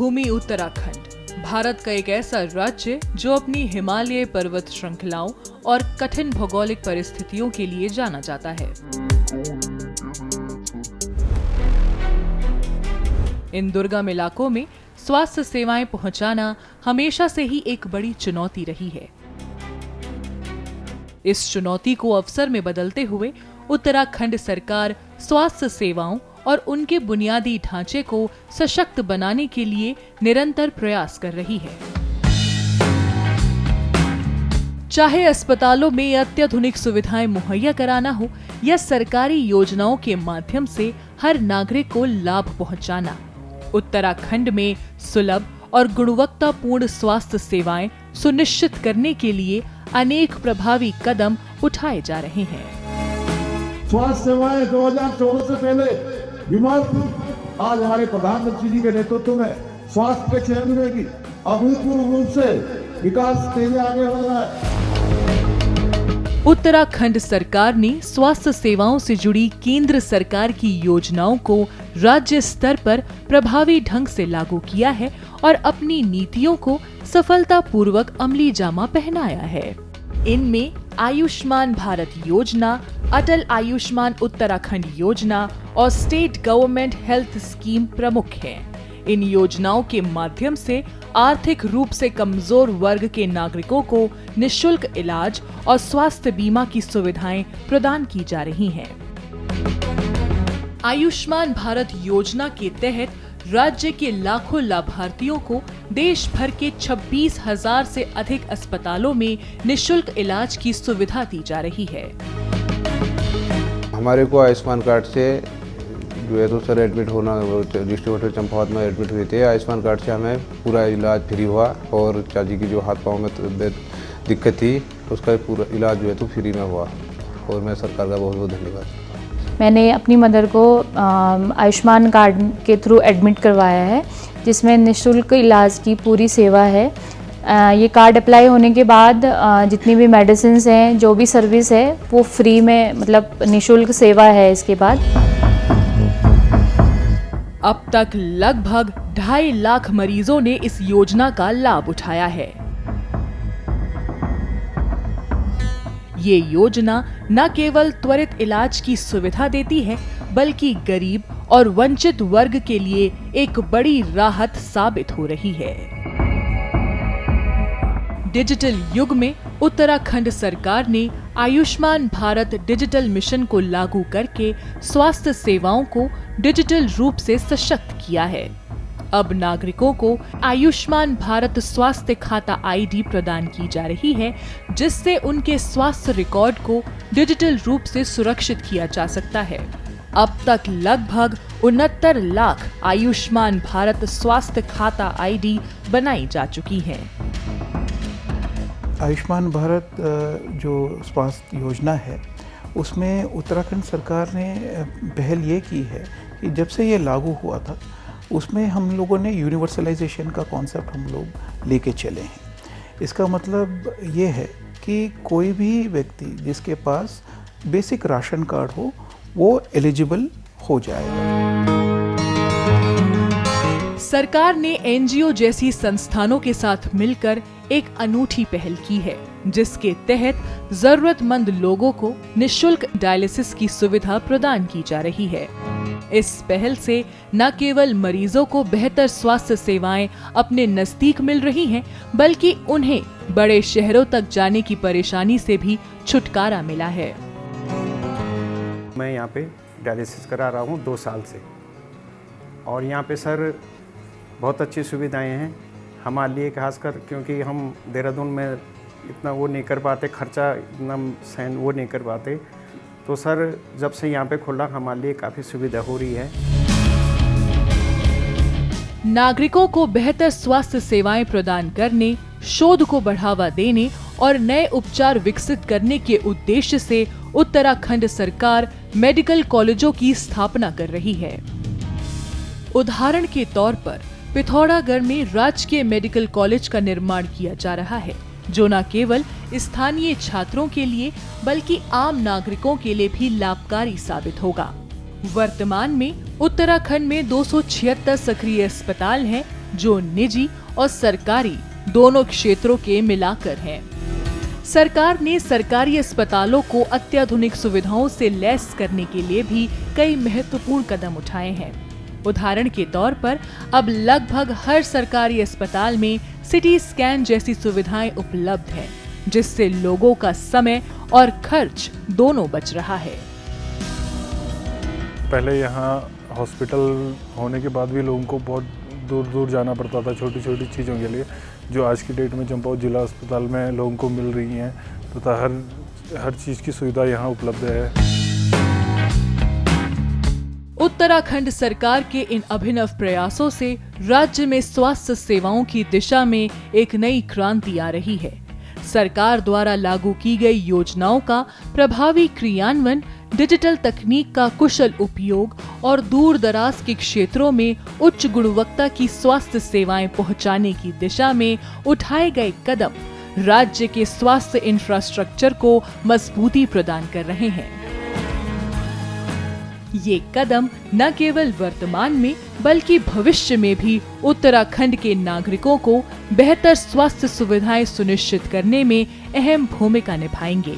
देवभूमि उत्तराखंड भारत का एक ऐसा राज्य जो अपनी हिमालय पर्वत श्रृंखलाओं और कठिन भौगोलिक परिस्थितियों के लिए जाना जाता है। इन दुर्गम इलाकों में स्वास्थ्य सेवाएं पहुंचाना हमेशा से ही एक बड़ी चुनौती रही है। इस चुनौती को अवसर में बदलते हुए उत्तराखंड सरकार स्वास्थ्य सेवाओं और उनके बुनियादी ढांचे को सशक्त बनाने के लिए निरंतर प्रयास कर रही है। चाहे अस्पतालों में अत्याधुनिक सुविधाएं मुहैया कराना हो या सरकारी योजनाओं के माध्यम से हर नागरिक को लाभ पहुंचाना, उत्तराखंड में सुलभ और गुणवत्तापूर्ण स्वास्थ्य सेवाएं सुनिश्चित करने के लिए अनेक प्रभावी कदम उठाए जा रहे हैं। स्वास्थ्य सेवाएं 2014 से पहले बीमार थी। आज हमारे प्रधानमंत्री जी के नेतृत्व में स्वास्थ्य के क्षेत्र में भी अभूतपूर्व रूप से विकास तेजी आगे हो रहा है। उत्तराखंड सरकार ने स्वास्थ्य सेवाओं से जुड़ी केंद्र सरकार की योजनाओं को राज्य स्तर पर प्रभावी ढंग से लागू किया है और अपनी नीतियों को सफलतापूर्वक अमली जामा पहनाया है। इनमें आयुष्मान भारत योजना, अटल आयुष्मान उत्तराखंड योजना और स्टेट गवर्नमेंट हेल्थ स्कीम प्रमुख हैं। इन योजनाओं के माध्यम से आर्थिक रूप से कमजोर वर्ग के नागरिकों को निःशुल्क इलाज और स्वास्थ्य बीमा की सुविधाएं प्रदान की जा रही हैं। आयुष्मान भारत योजना के तहत राज्य के लाखों लाभार्थियों को देश भर के 26,000 से अधिक अस्पतालों में निःशुल्क इलाज की सुविधा दी जा रही है। हमारे को आयुष्मान कार्ड से जो है तो सर एडमिट होना, डिस्ट्रिक्ट चंपावत में एडमिट हुए थे। आयुष्मान कार्ड से हमें पूरा इलाज फ्री हुआ और चाची की जो हाथ पाँव में दिक्कत थी उसका पूरा इलाज जो है तो फ्री में हुआ और मैं सरकार का बहुत बहुत धन्यवाद। मैंने अपनी मदर को आयुष्मान कार्ड के थ्रू एडमिट करवाया है, जिसमें निःशुल्क इलाज की पूरी सेवा है। ये कार्ड अप्लाई होने के बाद जितनी भी मेडिसिन्स हैं, जो भी सर्विस है वो फ्री में, मतलब निःशुल्क सेवा है इसके बाद। अब तक लगभग 2.5 लाख मरीजों ने इस योजना का लाभ उठाया है। ये योजना न केवल त्वरित इलाज की सुविधा देती है, बल्कि गरीब और वंचित वर्ग के लिए एक बड़ी राहत साबित हो रही है। डिजिटल युग में उत्तराखंड सरकार ने आयुष्मान भारत डिजिटल मिशन को लागू करके स्वास्थ्य सेवाओं को डिजिटल रूप से सशक्त किया है। अब नागरिकों को आयुष्मान भारत स्वास्थ्य खाता आईडी प्रदान की जा रही है, जिससे उनके स्वास्थ्य रिकॉर्ड को डिजिटल रूप से सुरक्षित किया जा सकता है। अब तक लगभग 69 लाख आयुष्मान भारत स्वास्थ्य खाता आईडी बनाई जा चुकी है। आयुष्मान भारत जो स्वास्थ्य योजना है उसमें उत्तराखंड सरकार ने पहल ये की है कि जब से ये लागू हुआ था उसमें हम लोगों ने यूनिवर्सलाइजेशन का कॉन्सेप्ट हम लोग लेके चले हैं। इसका मतलब ये है कि कोई भी व्यक्ति जिसके पास बेसिक राशन कार्ड हो वो एलिजिबल हो जाएगा। सरकार ने एनजीओ जैसी संस्थानों के साथ मिलकर एक अनूठी पहल की है, जिसके तहत जरूरतमंद लोगों को निःशुल्क डायलिसिस की सुविधा प्रदान की जा रही है। इस पहल से न केवल मरीजों को बेहतर स्वास्थ्य सेवाएं अपने नजदीक मिल रही हैं, बल्कि उन्हें बड़े शहरों तक जाने की परेशानी से भी छुटकारा मिला है। मैं यहाँ पे डायलिसिस करा रहा हूँ 2 साल से और यहाँ पे सर बहुत अच्छी सुविधाएं हैं हमारे लिए, खासकर क्योंकि हम देहरादून में इतना वो नहीं कर पाते, खर्चा इतना सहन वो नहीं कर पाते। तो सर जब से यहाँ पे खुला हमारे लिए काफ़ी सुविधा हो रही है। नागरिकों को बेहतर स्वास्थ्य सेवाएं प्रदान करने, शोध को बढ़ावा देने और नए उपचार विकसित करने के उद्देश्य से उत्तराखंड सरकार मेडिकल कॉलेजों की स्थापना कर रही है। उदाहरण के तौर पर पिथौरागढ़ में राजकीय मेडिकल कॉलेज का निर्माण किया जा रहा है, जो न केवल स्थानीय छात्रों के लिए बल्कि आम नागरिकों के लिए भी लाभकारी साबित होगा। वर्तमान में उत्तराखंड में 276 सक्रिय अस्पताल हैं, जो निजी और सरकारी दोनों क्षेत्रों के मिलाकर हैं। सरकार ने सरकारी अस्पतालों को अत्याधुनिक सुविधाओं से लैस करने के लिए भी कई महत्वपूर्ण कदम उठाए हैं। उदाहरण के तौर पर अब लगभग हर सरकारी अस्पताल में सिटी स्कैन जैसी सुविधाएं उपलब्ध हैं, जिससे लोगों का समय और खर्च दोनों बच रहा है। पहले यहाँ हॉस्पिटल होने के बाद भी लोगों को बहुत दूर दूर जाना पड़ता था छोटी छोटी चीज़ों के लिए, जो आज की डेट में चंपावत जिला अस्पताल में लोगों को मिल रही हैं तथा हर चीज़ की सुविधा यहाँ उपलब्ध है। उत्तराखंड सरकार के इन अभिनव प्रयासों से राज्य में स्वास्थ्य सेवाओं की दिशा में एक नई क्रांति आ रही है। सरकार द्वारा लागू की गई योजनाओं का प्रभावी क्रियान्वयन, डिजिटल तकनीक का कुशल उपयोग और दूर दराज के क्षेत्रों में उच्च गुणवत्ता की स्वास्थ्य सेवाएं पहुंचाने की दिशा में उठाए गए कदम राज्य के स्वास्थ्य इंफ्रास्ट्रक्चर को मजबूती प्रदान कर रहे हैं। ये कदम न केवल वर्तमान में बल्कि भविष्य में भी उत्तराखंड के नागरिकों को बेहतर स्वास्थ्य सुविधाएं सुनिश्चित करने में अहम भूमिका निभाएंगे।